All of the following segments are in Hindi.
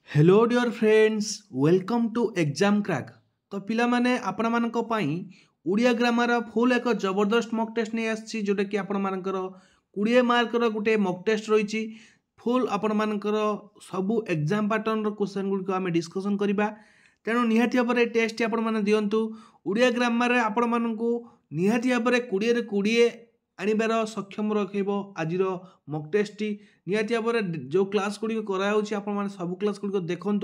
Hello dear friends welcome to exam crack. तो पिला माने आपण मानक पई उड़िया ग्रामर फुल एक जबरदस्त मॉक टेस्ट नहीं आछि जोटा कि आपण मानकर 20 मार्क रो गुटे मॉक टेस्ट रही फुल आपण मानकर सबु एग्जाम पैटर्न रो क्वेश्चन गुड को आमे डिस्कशन करबा। तेणु निहाती भाव टेस्ट आपण माने दियंतु उड़िया ग्रामर आपण मानकु निहाती भाव 20 रे 20 आनिबार सक्षम रखेब। आज मॉक टेस्ट निहाती भाव जो क्लास गुड़ी कराऊँच सब क्लास गुड़ी देखूँ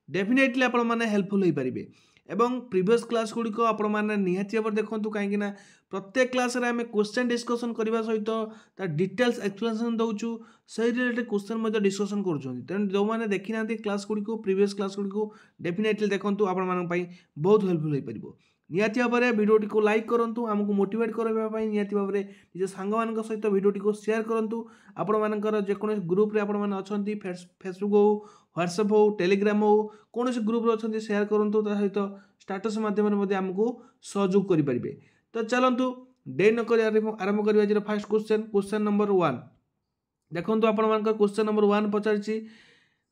डेफिनेटली आपण मैंने हेल्पफुल हो पारे। एवं प्रीवियस क्लास गुड़ी आपण मैंने निहाती भाव देखूँ कहीं प्रत्येक क्लास रे आमे क्वेश्चन डिस्कशन करने सहित तार डिटेल्स एक्सप्लेनेशन दौचु से रिलेटेड क्वेश्चन डिस्कशन करें। जो मैंने देखी ना class Gudi previous class Gudi definitely देखूँ आपण बहुत हेल्पफुल हो पार। निहाती भाव में भिडियोटी को लाइक करूँ आमको मोटिवेट करने निहाती भाव में निज सांग मान सहित भिडियोटी को शेयर करूँ। आपण मानकर जेकोसी ग्रुप रे आपण मैंने अच्छा फेसबुक हो व्हाट्सएप हो टेलीग्राम हो कौन ग्रुप अच्छा शेयर करूँ सहित स्टाटस मध्यम आमको सहयोग करेंगे। तो चलतु डे नक आरंभ करवा आज फास्ट क्वेश्चन नंबर 1 देखो आपण मान क्वेश्चन नंबर 1 पचारि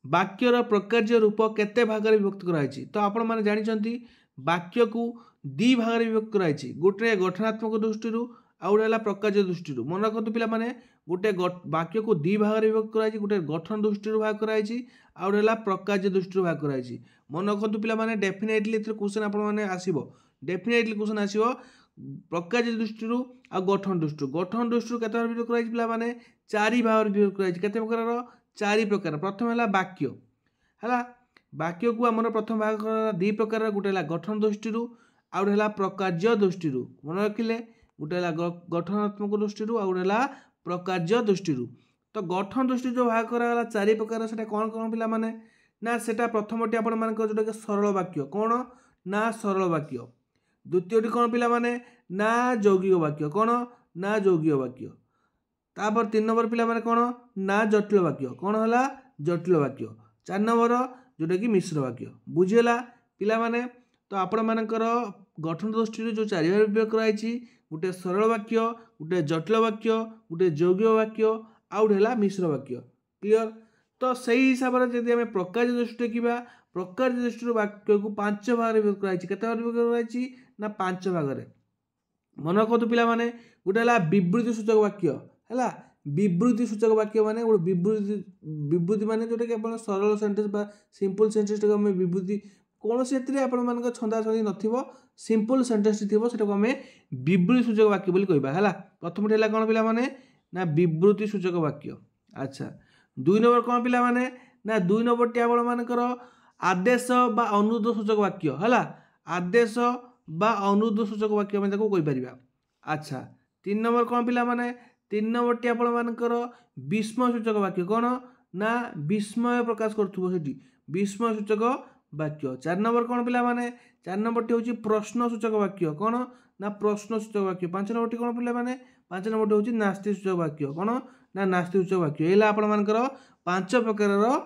वाक्यर प्रकार्य रूप केते भाग में विभक्त कराई। तो आपण मैंने जानते वाक्य को दी भाग में विभक्त कराई गोटे गठनात्मक दृष्टि आउे प्रकार्य दृष्टि मन रखु पिला माने गोटे वाक्य को दी भाग में विभक्त कराई गोटे गठन दृष्टि भाग कराई आउे प्रकार्य दृष्टि भाग कराई। मन रखु पिला माने डेफिनेटली क्वेश्चन आपण माने आसीबो डेफिनेटली क्वेश्चन आसीबो प्रकार्य दृष्टि आ गठन दृष्टि केते भाग विभक्त कराई पिला माने चारि भाग में विभक्त कराई केते प्रकार चारि प्रकार। प्रथम है वाक्य है वाक्य को आम प्रथम भाग दी प्रकार गोटे गठन दृष्टि आउे प्रकार्य दृष्टि मन रखिले गोटे गठनात्मक दृष्टि आउ गोटे प्रकार्य दृष्टि। तो गठन दृष्टि जो भाग कराला चारि प्रकार से कौन कौन पिला माने ना सेटा प्रथमटी आपण मान जोटा सरल वाक्य कौन ना सरल वाक्य। द्वितीयटी कौन पिला माने ना यौगिक वाक्य कौन ना यौगिक वाक्य। तापर 3 नंबर पिला माने कौन ना जटिल वाक्य कौन है जटिल वाक्य। 4 नंबर जोटा कि मिश्र वाक्य बुझीगला पिला माने। तो आपण मानकर गठन दृष्टि जो चारि भाग विभक्त कराई गोटे सरल वाक्य गोटे जटिल वाक्य गोटे यौगिक वाक्य आउट है मिश्र वाक्य क्लियर। तो सही हिसाब से जब आम प्रकार्य दृष्टि देखा प्रकार्य दृष्टि वाक्य को 5 भाग में विभक्त कराई केते भाग विभक्त कराई ना 5 भाग में। मन रखु पिला माने गोटे है विवृत्ति सूचक वाक्य है विवृत्ति सूचक वाक्य माने गोटे विवृत्ति माने जोटा कि सरल सेंटेंस बा सिंपल सेंटेंस आम विवृत्ति कौन से आप छंदा छंदी नथिबो सिंपल सेंटेंस थी से आम विवृत्ति सूचक वाक्य बोली कहबा है। प्रथम है कौन पिला माने ना विवृत्ति सूचक वाक्य। अच्छा 2 नंबर कौन पिला माने ना 2 नंबर टी आपण मानकर आदेश बा अनुरोध सूचक वाक्य है आदेश बा अनुरोध सूचक वाक्य में कहि परिबा। अच्छा 3 नंबर कौन पिला माने 3 नंबर टी आपण मानकर विस्मय सूचक वाक्य कौन ना विस्मय प्रकाश करथुबो सेठी विस्मय सूचक वाक्य। 4 नंबर कौन पिला माने 4 नंबर टी होची प्रश्न सूचक वाक्य कौन ना प्रश्न सूचक वाक्य। 5 नंबर टी कौन पिला माने 5 नंबर टी होची नास्ति सूचक वाक्य कौन ना नास्ति सूचक वाक्य। एला आपण मानकर 5 प्रकार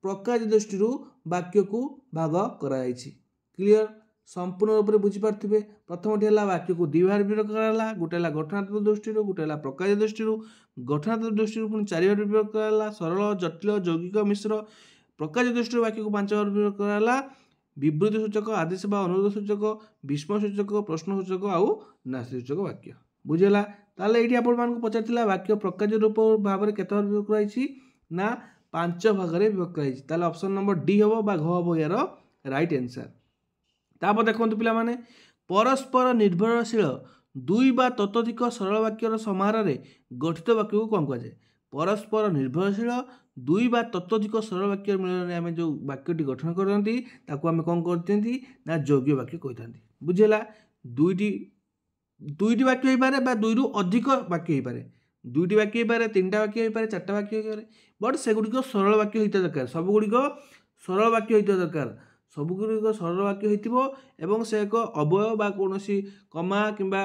प्रकार्य दृष्टि वाक्य को भाग कराई क्लियर संपूर्ण रूप से बुझी पार्थिबे। प्रथम है वाक्य को दी भाग विभक्त कराला गोटे है गठनात्मक दृष्टि गोटे है प्रकार्य दृष्टि गठनात्मक दृष्टि पुणी 4 भाग विभक्त कराला सरल जटिल यौगिक मिश्र। प्रकार्य दृष्टि वाक्य को 5 भाग विभक्त कराला विवृत्ति सूचक आदेश बा अनुरोध सूचक विस्मय सूचक प्रश्न सूचक आउ नास्ति सूचक वाक्य बुझेगा। ताले ये आपको पचार वाक्य प्रकार्य रूप भाव में केते भाग विभक्त कराई ना 5 भाग में विभक्त कराई। ताले ऑप्शन नंबर डी हम बा घ हम यार राइट आंसर। तापर देखो पिला माने परस्पर निर्भरशील 2 बा ततोधिक सरल वाक्यर समाहार गठित वाक्य को कौन कहुए परस्पर निर्भरशील 2 बा ततोधिक सरल वाक्य मिलन आम जो वाक्यटी गठन करती आम कौन करती ना यौगिक वाक्य कही था बुझेगा। दुईटी वाक्य हो पारे 2 रु अधिक वाक्य हो पारे 2टी वाक्य हो पारे 3टा वाक्य हो पारे 4टा वाक्य हो पारे बट सेगुड़िक सरल वाक्य होता दरकार सबुगुड़िक सरल वाक्य होता दरकार सबुगुड़िक सरल वाक्य हो से एक अवय बा कौन कमा किंबा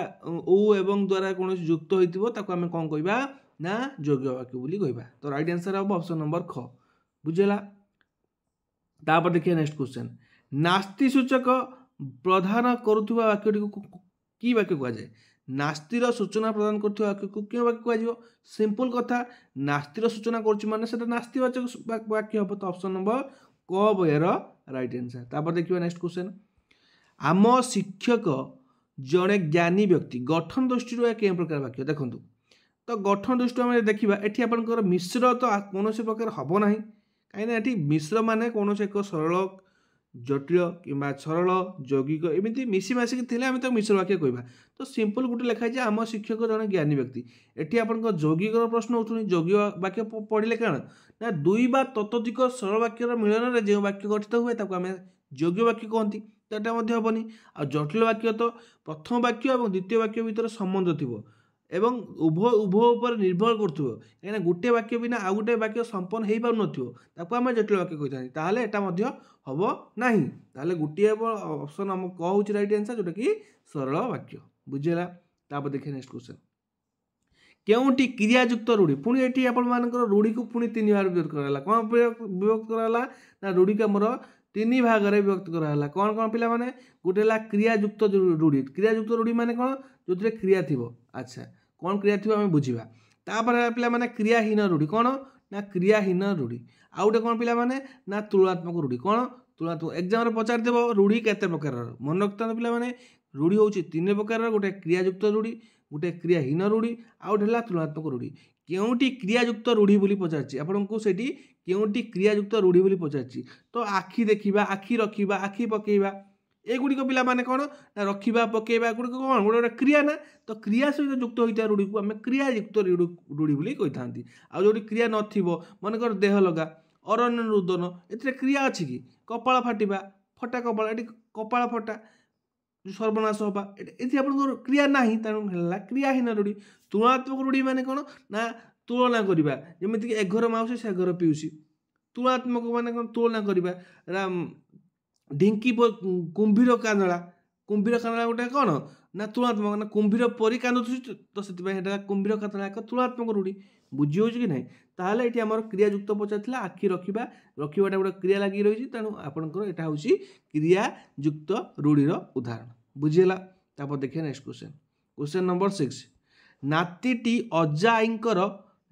ओ एवं द्वारा कौन युक्त होता आम कौन कहवा ना यौगिक वाक्य बोली कहवा। तो राइट आंसर हम ऑप्शन नंबर ख बुझेगा। तापर देखिए नेक्स्ट क्वेश्चन नास्ति सूचक प्रदान करुवा वाक्यटी को कि वाक्य कहुए नास्तिर सूचना प्रदान कर वाक्य को क्यों वाक्य कह सिंपल कथा नास्तिर सूचना करुँच माने नास्तिवाचक वाक्य हम। तो ऑप्शन नंबर क हब यार राइट आंसर। तापर देखिए नेक्स्ट क्वेश्चन आम शिक्षक जड़े ज्ञानी व्यक्ति गठन दृष्टि के प्रकार वाक्य देखो तो गठन दृष्टि आम देखा ये आपंकर मिश्र तो कौन प्रकार हम ना कहीं ये मिश्र मान कौन एक सरल जटिल कि सरल यौगिक एमती मिसी मासिक थे आम तो मिश्र वाक्य कहवा तो सिंपल गोटे लिखाई आम शिक्षक जड़े ज्ञानी व्यक्ति एटी आप यौगिक प्रश्न उठुनी यौगिक वाक्य पढ़ले कौन ना दुई बा ततोधिक सरल वाक्यर मिलन में जो वाक्य गठित हुए आम यौगिक वाक्य कहती तो यहाँ हेनी आ जटिल वाक्य तो प्रथम वाक्य और द्वितीय वाक्य भितर संबंध थी एवं उभय उभय निर्भर करें गोटे वाक्य बिना आउ गोटे वाक्य संपन्न हो पार नाको आम जटिल वाक्य कही ताले एटा हम ना ताले गोटे ऑप्शन आम कौन राइट आंसर जोटा कि सरल वाक्य बुझेगा। तापर देखिए नेक्स्ट क्वेश्चन केउटी क्रियायुक्त रूढ़ी पुणी ये आपर रूढ़ी को पुणी 3 बार विभक्त कराला कौन विभक्त कराला ना रूढ़ी को आमर 3 भाग में विभक्त कराला कौन कौन पिला माने गोटे क्रियायुक्त रूढ़ी माने कौन जो क्रिया थी अच्छा कौन क्रिया थी आम बुझा तापर पिला माने क्रियाहीन रूढ़ी कौन ना क्रियाहीन रूढ़ी आउ गोटे कौन पिला माने ना तुलनात्मक रूढ़ी कौन तुलनात्मक एग्जाम पचार देव रूढ़ी केते प्रकार मन रखता पिला माने रूढ़ी हूँ 3 प्रकार गोटे क्रियायुक्त रूढ़ी गोटे क्रियाहीन रूढ़ी आउ गोटे तुलनात्मक रूढ़ी केउटी क्रियायुक्त रूढ़ी बोली पचार आपको से केउटी क्रियायुक्त रूढ़ी बोली पचार तो आखि देखा आखि रखा आखि पकेवा एगुड़िक पिला माने कौन ना रखा पकेवा गुड़िक कौन गोटे क्रिया ना तो क्रिया सहित युक्त होता रूढ़ी को आम क्रियायुक्त रूढ़ी बोली कही था आउ जो क्रिया नकर देह लगा अरण्य रुदन ए क्रिया अच्छी कि कपाल फाटिबा फटा कपाल ये कपाल फटा सर्वनाश हवा ये आप क्रिया ना तेणु क्रियाहीन रूढ़ी तुलनात्मक रूढ़ी माने कौन ना तुलना करवा जमीक ए घर माउसी से घर पीउसी तुलनात्मक माने कौन तुलना करवा ढिंकी कुंभीर कांदला गोटे कौन ना तुलनात्मक ना कुंभीर परी कांदुची तो से कुंभीर कांदला एक तुलनात्मक रूढ़ी बुझी हो कि नहीं ताहले ये आम क्रियायुक्त पचार आखि रखा रखाटा गोटे क्रिया लगी रही तेणु आपंकर यहाँ हूँ क्रियायुक्त रूढ़ीर उदाहरण बुझीगला। तापर देखिए नेक्स्ट क्वेश्चन नंबर 6 नातीटी अजा आईंकर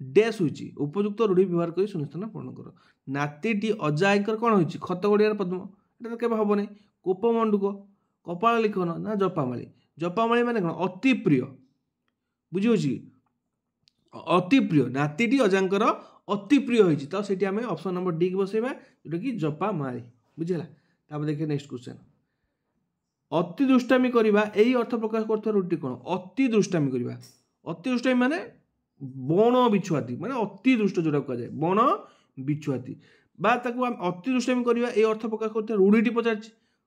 डैश होती उपयुक्त रूढ़ी व्यवहार कर सुनिश्चित पूर्ण कर नातीटी अजा आईंकर कौन हो खत गड़ियार पद्म ये के हम ना कोपमंडुक कपाल लिखन ना जपामाली माने कौन अति प्रिय बुझी अति प्रिय नातीटी अजांकर अति प्रिय होती तो सीटी आम ऑप्शन नंबर डी की बसैबा जोटा कि जपामाली बुझेगा। तापर देखिए नेक्स्ट क्वेश्चन अति दुष्टामी करवा यही अर्थ प्रकाश कर रूढ़ी कौन अति दुष्टामी करवा अति दुष्टामी माने बण बिछुआती माने अति दुष्ट जोटा कह जाए बण बिछुआती बा ताकू अति दुष्टामी करवा ये अर्थ प्रकाश कर रूढ़ी पचार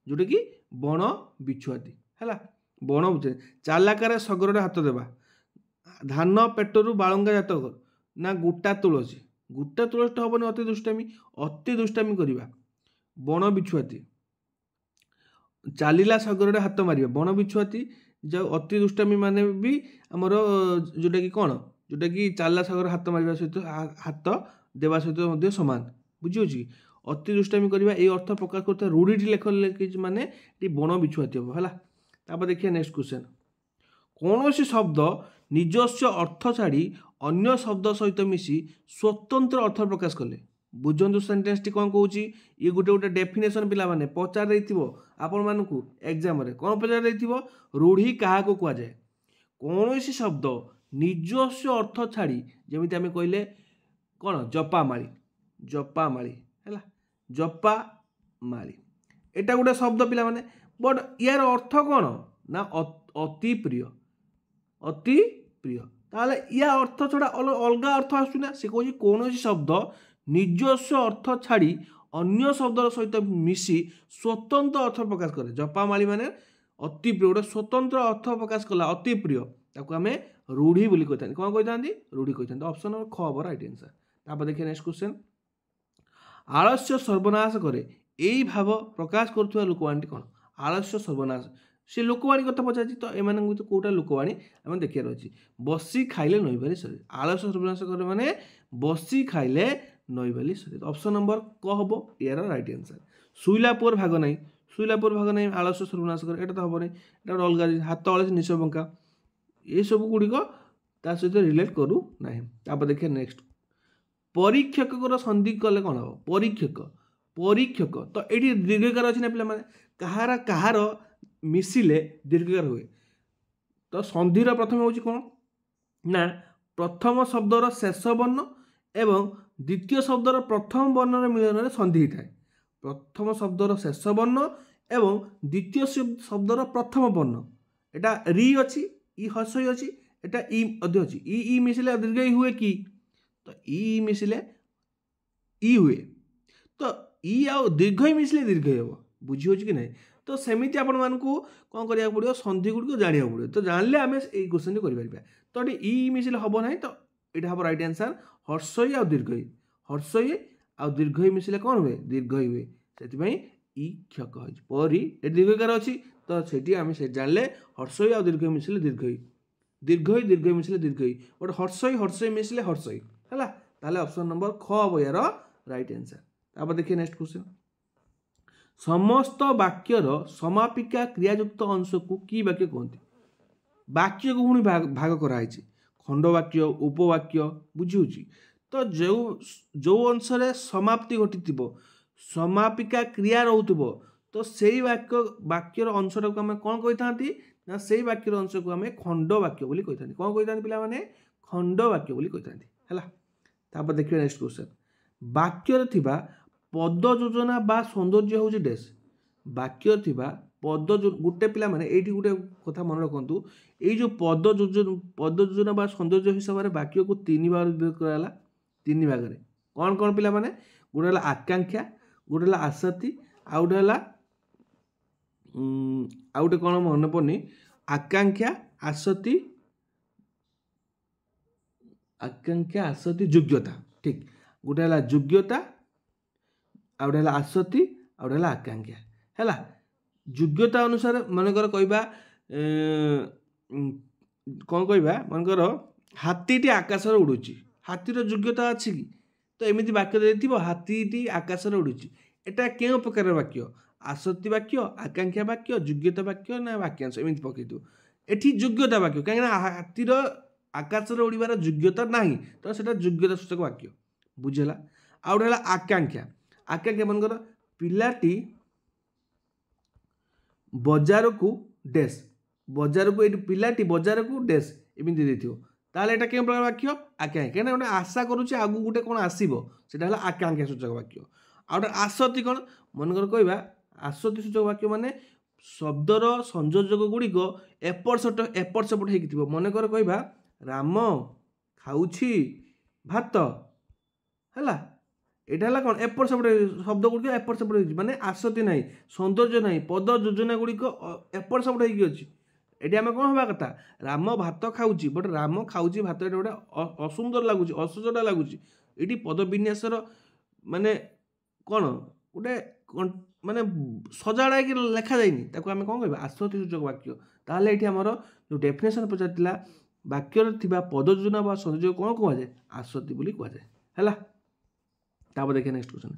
जोटा कि बण बिछुआती है बण बुझे चालाकार सगर हाथ देवा धान पेटरू बालंगा जात कर ना गोटा तुलसी तो हेनी अति दुष्टामी करवा बण बिछुआती चालिला सगर हाथ मार बण बिछुआती जो अति दुष्टामी माने भी आमर जोटा कि कौन जोटा कि चालिला सगर हाथ मार सहित हाथ देवा सहित सामान बुझी अति दुष्टामी करवा ये अर्थ प्रकाश करता रूढ़ी लेख माने बण बिछुआती हम है। देखिए नेक्स्ट क्वेश्चन कौन सी शब्द निजस्व अर्थ छाड़ी अन्य शब्द सहित मिसी स्वतंत्र अर्थ प्रकाश कले बुझंतु सेंटेंस टी कौन कहूँ ये गोटे गोटे डेफिनेशन पिला माने पचार आपण मानकू एग्जाम रे कौन पचार रूढ़ी क्या कहुए कौन सी शब्द निजस्व अर्थ छाड़ी जमी आम कहले कौन जपामाली है जपामाली एटा गोटे शब्द पिला माने बट यार अर्थ कौन ना अति प्रिय ताले या अर्थ छड़ा अलग अर्थ आसुना से कह कौन शब्द निजस्व अर्थ छाड़ी अन्य शब्द सहित मिसी स्वतंत्र अर्थ प्रकाश करे जपामाली माने अति प्रिय गोटे स्वतंत्र अर्थ प्रकाश कला अति प्रिय ताको आम रूढ़ी बोली कही कौन कही था रूढ़ी कही था ऑप्शन नंबर ख हम राइट आंसर। तापर देखिए नेक्स्ट क्वेश्चन आलस्य सर्वनाश करे यही भाव प्रकाश करुवा लोकवाणी कौन आलस्य सर्वनाश से लोकवाणी कथा पचार तो एम तो कौटा लोकवाणी आम देखार अच्छी बसी खाइले नईबाली सरे आलस्य सर्वनाश करे माने बसी खाइले नईबाली सरे ऑप्शन नंबर क हम यार राइट आंसर। शुइला पुअर भाग नहीं शुइला पुअर भाग नहीं आलस्य सर्वनाश करे एटा तो हम नहीं अलग हाथ अले निश बंका ये सब गुड़िक ता सहित रिलेट करू ना। तापर देखिए नेक्स्ट परीक्षक संधि कले कौन हम परीक्षक परीक्षक तो ये दीर्घकार अच्छी ना पे कहार कहार मिसिले दीर्घकार हुए तो संधिर प्रथम हूँ कौन ना प्रथम शब्दर शेष वर्ण एवं द्वितीय शब्दर प्रथम वर्णर मिलन संधि होता है प्रथम शब्दर शेष वर्ण एवं द्वितीय शब्दर प्रथम वर्ण एटा री अच्छी इ हसई अच्छी एटा इ अध अच्छी इ मिसिले दीर्घ हुए कि तो इ मिसिले इ हुए तो इ आउ दीर्घ मिसिले दीर्घ हे बुझी हो कि नहीं तो सेमती आपण मानकू कौन करिया पड़ो संधि गुड़िक जाना पड़ो तो जानले आम ये क्वेश्चन कर तो ये इ मिसिले हम ना तो यहाँ हम राइट आंसर हर्षई आ दीर्घ हर्षई आ दीर्घ मिसिले कौन हुए दीर्घ हुए से इ क्षक परी दीर्घकार अच्छी तो सेठी आम से जानले हर्षई आ दीर्घ मिसिले दीर्घ मिसिले दीर्घ बट हर्षई मिसिले हर्षई है ताले ऑप्शन नंबर ख बयार राइट आंसर तापर देखिए नेक्स्ट क्वेश्चन समस्त वाक्यर समापिका क्रियायुक्त अंश को कि वाक्य कहते वाक्य को पुणी भाग कराई खंड वाक्य उपवाक्य बुझी तो जो अंश समाप्ति घटी समापिका क्रिया रोथबो तो सही वाक्यर अंशटा को आम कौन कही था ना से वाक्यर अंश को आम खंड वाक्य बोली कही था कौन कही था पिला माने खंड वाक्य बोली कही था तापर देखिए नेक्स्ट क्वेश्चन वाक्यर थिबा पद योजना बा सौंदर्य हूँ डेस वाक्यर थिबा पद गोटे पिला माने एठी गोटे कथा मन रखु ये पद योजना बा सौंदर्य हिसाब से वाक्य को तीन भाग विभाग कराला तीन भाग में कौन कौन पिला माने गोटे आकांक्षा गोटे आसक्ति आउ गोटे कौन मन पड़नी आकांक्षा आसक्ति योग्यता ठीक गोटे है योग्यता आ गोटे आसक्ति आ गोटे आकांक्षा है योग्यता अनुसार मनकर कहवा कौन कहवा मनकर हाथीटी आकाश उड़ूची हाथीर योग्यता अच्छी कि तो एमती वाक्य देथिबो हाथीटी आकाश उड़ूची एटा केउ प्रकार वाक्य आसक्ति वाक्य आकांक्षा वाक्य योग्यता वाक्य ना वाक्यांश एमती पकई दो एठी योग्यता वाक्य कहीं हाथीर आकाश उड़ार योग्यता नहीं तो सेटा योग्यता सूचक वाक्य बुझेला आ गोटे आकांक्षा आकांक्षा मनकर पिलाटी बजार को डेस बजार को ये पिलाटी बजार को डेस एमती देथिबो ताले एटा केउ प्रकार वाक्य आकांक्षा कहीं गोटे आशा करुचे आगु गोटे कौन आसो सेटा हला आकांक्षा सूचक वाक्य आ गोटे आसक्ति कौन मनकर कहवा आसक्ति सूचक वाक्य माने शब्दर संयोजक गुड़िक एपट सेपट हो मनकर कहवा राम खाऊछि भात है यहाँ कौन एपट सेपट शब्द गुड़िक एपट सेपट हो माने आसक्ति ना सौंदर्य ना पद योजना गुड़िक एपट सेपट होती ये आम कौन हवा कथा राम भात खाऊछि बट राम खाऊछि भात ये गोटे असुंदर लगुच असजडा लगुच ये पद विन्यासर माने कौन गोटे माने सजाड़ा कि लेखा जाइनी ताको आम कौन कहवा आसक्ति सूचक वाक्य ताहले ये आमर जो डेफिनेशन पचार वाक्य थिबा पद योजना बा सौंदर्य कौन कहुए आसक्ति बोली कहुए है तापर देखिए नेक्स्ट क्वेश्चन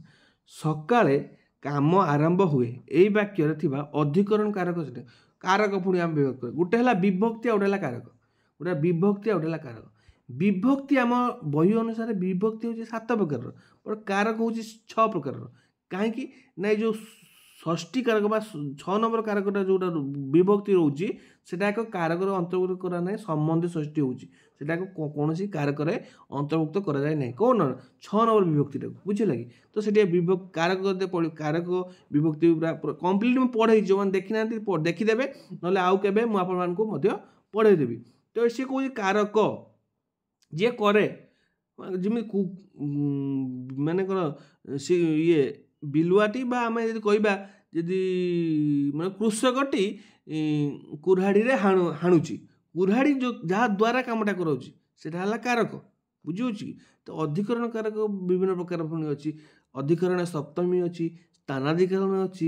सकाळे काम आरंभ हुए यही वाक्य थिबा अधिकरण कारक कारक पुणी आम विभाग कर गोटे है विभक्ति आ गोटे कारक गोटे विभक्ति आ गोटे कारक विभक्ति आम बही अनुसार विभक्ति हूँ 7 प्रकार और कारक हूँ 6 प्रकार कहीं ना जो षष्ठी कारक बा 6 नंबर कारकटा जोटा विभक्ति रोचे सेटा एक कारक अंतर्भुक्त करा ना संबंधी षष्ठी होटा कौन कारक अंतर्भुक्त करा जाए ना कौन 6 नंबर विभक्ति बुझे लगे तो से विभक्ति कारक कारक विभक्ति कम्प्लीट मुझे पढ़े जो मैंने देखी ना देखीदे ना आउ के मुझे पढ़ेदेवी तो सी कौन कारक जी करे जमी माने कौन सी ये बिलुआटी बा आम यदि कहबा यदि मैं कृषकटी कुराड़ी हाणुची कुराड़ी जो जहाँ द्वारा कामटा कराऊँच सेटा कारक बुझी तो अधिकरण कारक विभिन्न प्रकार पुणी अच्छी अधिकरण सप्तमी अच्छी स्थानाधिकरण अच्छी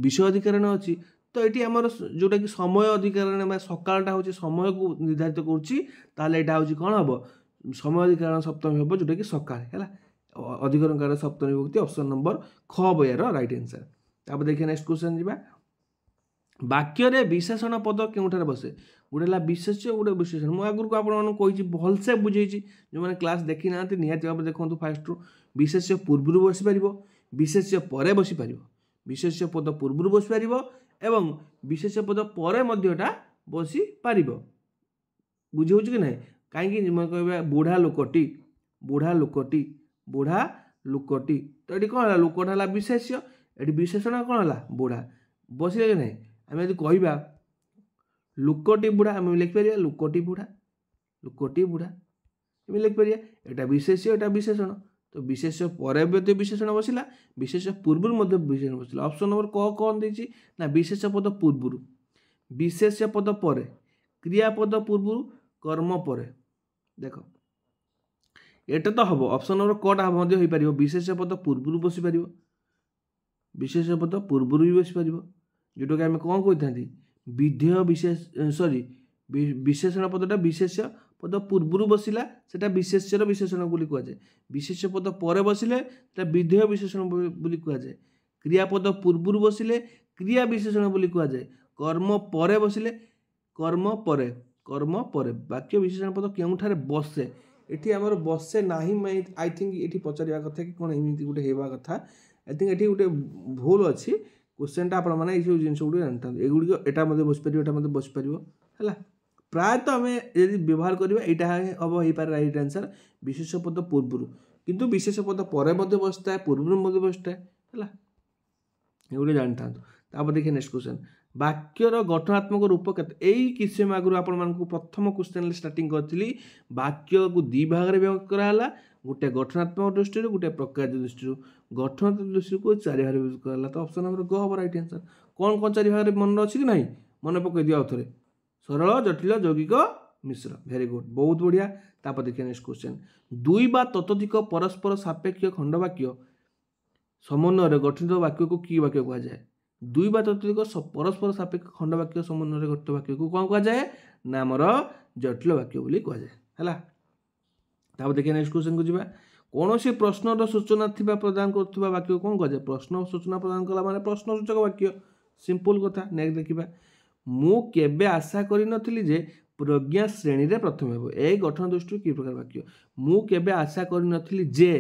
विषय अधिकरण अच्छी तो ये आमर जोटा कि समय अधिकरण सकालटा हूँ समय को निर्धारित करा हूँ कौन हम समय अधिकरण सप्तमी हम जोटा कि सकाल है अधिकरण कारक सप्तमी विभक्ति ऑप्शन नंबर ख बयार राइट आंसर तापर देखिए नेक्स्ट क्वेश्चन जी वाक्य विशेषण पद क्योंठार बसे गोटे है विशेष्य गोटे विशेषण मुझे आगुरी को आपको भलसे बुझे जो मैंने क्लास देखी ना निहत भाव देखो फास्ट विशेष्य पूर्व बस पार विशेष्य परे बसी पारिबो विशेष्य पद पूर्व बसी पारिबो एवं विशेष्य पद परे मध्यटा बसी पारिबो बुझी होउछ कि नहीं कहीं कहबा बुढ़ा लोकटी बुढ़ा लोकटी तो ये कौन है लोकटा है विशेष्य ये विशेषण कौन है बुढ़ा बसिले कि नहीं आम यदि कहवा लोकटी बुढ़ा आम लिखिपर लोकटी बुढ़ा एम लिखिपर यहाँ विशेष्य यहाँ विशेषण तो विशेष्य पर विशेषण बसला विशेष्य पूर्व विशेषण बसला ऑप्शन नंबर कौन देती ना विशेष्य पद पूर्व विशेष्य पद पर क्रियापद पूर्व कर्म पर देख एटा तो हम ऑप्शन नंबर कटा हो पार विशेष्य पद पूर्व बसी पार विशेष्य पद पूर्व भी बसी पार जोटा कि आम कौन कही था विधेय विशेष सॉरी विशेषण पदटा विशेष्य पद पूर्व बसला सेटा विशेष्यर विशेषण बोली कहुए विशेष्य पद पर बसिले विधेय विशेषण बोली कहुए क्रियापद पूर्व बसिले क्रिया विशेषण बोली कहुए कर्म पर बसिले कर्म पर वाक्य विशेषण पद केउठारे बसे एठी हमर बसे नाही आई थिंक एठी पचारिया कथा कि कोन एमिति गुटे हेबा कथा आई थिंक एठी गुटे भूल अछि क्वेश्चनटा आपण माने एसो जिंस गुटे जानता एगुडी एटा मध्ये बस परियो एटा मध्ये बस परियो हला प्रायतः आम यदि व्यवहार करवा यहाँ हम हो पारे राइट आंसर विशेष पद पूर्व किंतु विशेष पद पर बसता है पूर्व बसता है ये जानी था देखिए नेक्स्ट क्वेश्चन वाक्यर गठनात्मक रूप के किसी आगुरी आपण प्रथम क्वेश्चन स्टार्टिंग करी वाक्य को दी भाग में विभक्त कराला गोटे गठनात्मक दृष्टि गोटे प्रकार दृष्टि गठनात्मक दृष्टि को चारि भाग विभक्त कराला तो ऑप्शन नंबर ग हम राइट आंसर कौन कौन चारि भाग मन अच्छी कि नहीं मन पकई दिया आउ थे सरल जटिल यौगिक मिश्र वेरी गुड बहुत बढ़िया तापर देखिए नेक्स्ट क्वेश्चन दुई बा ततोधिक परस्पर सापेक्ष खंडवाक्य समन्वय गठित वाक्य को कि वाक्य कहा जाए दुई बा ततोधिक परस्पर सापेक्ष खंडवाक्य समन्वय गठित वाक्य को कौन कहा जाए ना आमर जटिल वाक्य बोली कहा जाए है तापर देखिए नेक्स्ट क्वेश्चन को जीवा कौन सी प्रश्नर सूचना थिबा प्रदान करथुबा वाक्य कौन कहा जाए प्रश्न सूचना प्रदान कला माने प्रश्नसूचक वाक्य सिंपल कथा नेक्स्ट देखिबा मु केबे आशा करि नथिली जे प्रज्ञा श्रेणी रे प्रथम हेबो ए गठन दृष्टि कि प्रकार वाक्य मु केबे आशा करि नथिली जे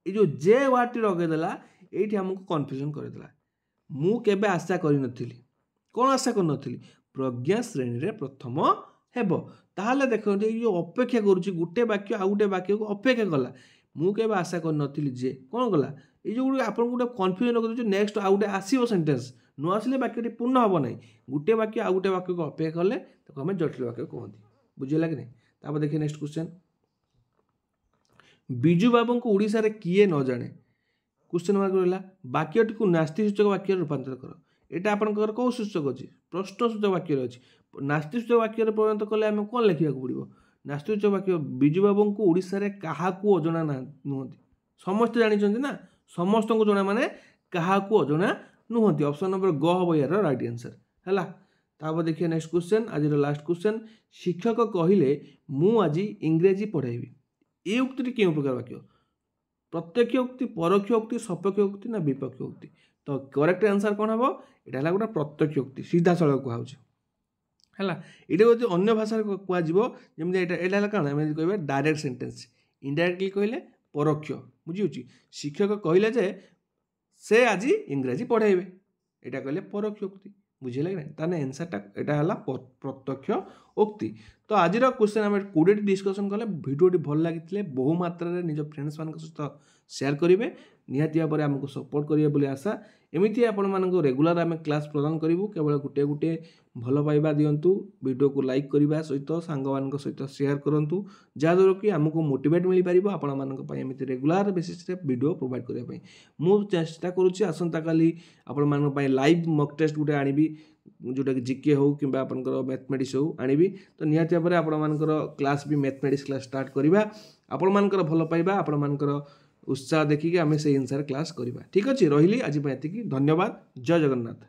ए जो जे वार्ड टी लगे देला एठी हमको कंफ्यूजन कर देला मु केबे आशा करि नथिली कोन आशा कर नथिली प्रज्ञा श्रेणी रे प्रथम हेबो ताहाले देखो जे जो अपेक्षा करूची गुटे वाक्य आ गुटे वाक्य को अपेक्षा कला मु केबे आशा कर नथिली जे कोन गला ए जो आपन गुटे कंफ्यूजन कर दे नेक्स्ट आ गुटे आसीबो सेंटेंस न आसले वाक्यटी पूर्ण हम ना गोटे वाक्य आ गोटे वाक्य को अपेक्षा कले तो आम जटिल वाक्य कहते बुझेगा कि नहीं तापर देखिए नेक्स्ट क्वेश्चन बिजु बाबू को ओडिशा रे किए न जाने क्वेश्चन मार्क रहा वाक्यटी को नास्ति सूचक वाक्य रूपांतर कर एटा आपनकर कौ सूचक अच्छी प्रश्न सूचक वाक्य अच्छी नास्ति सूचक वाक्य परिणत कले आम कौन लिखा पड़ो नास्ति सूचक वाक्य बिजु बाबू को ओडिशा रे काहाकू अजଣା नुहति समस्त जानी ना समस्त को जना माने काहाकू अजଣା नुहति ऑप्शन नंबर ग हम यार राइट आंसर है तापर देखिए नेक्स्ट क्वेश्चन आज लास्ट क्वेश्चन शिक्षक कहले मु आज इंग्रेजी पढ़ाइबी ये उक्ति क्यों प्रकार वाक्य प्रत्यक्ष उक्ति परोक्ष उक्ति सपक्ष उक्ति ना विपक्ष उक्ति तो करेक्ट आंसर कौन हम यहाँ गोटे प्रत्यक्ष उक्ति सीधा सड़क कहुचे है ये गोटे अन्य भाषा कहमी यहाँ कौन कह डायरेक्ट सेंटेंस इनडायरेक्टली कहले परोक्ष बुझी शिक्षक कहले जे से आज इंग्राजी पढ़ाइबे यहाँ कहले परोक्ष उक्ति बुझेगा कि नहीं ताने आंसरटा यहाँ प्रत्यक्ष उक्ति तो आज क्वेश्चन आम 20 डिस्कसन कले भिडियोटी भल लगी बहु मात्रा निज फ्रेंड्स मान सहित शेयर करेंगे निहाती भाव में आमको सपोर्ट करेंगे बोली आशा एमती आपण रेगुलर आम क्लास प्रदान करूँ केवल गोटे गोटे भल पाइबा दिंतु वीडियो को लाइक करने सहित सांग मान सहित शेयर करूँ जहाँद्वारा कि आमको मोटिवेट मिल पार आपण मानी रेगुलर बेसिस वीडियो प्रोवाइड करने मु चेष्टा करुँच आसंता काली आपण लाइव मक टेस्ट गोटे आनी जोटा कि जीके हो कि मैथमेटिक्स हो आनी तो निहाती भाव में आपण क्लास भी मैथमेटिक्स क्लास स्टार्ट करवा आपण मानकर भल पाइबा आपण मानकर उत्साह देखिए आम से अनुसार क्लास करवा ठीक अच्छे रही आज धन्यवाद जय जगन्नाथ।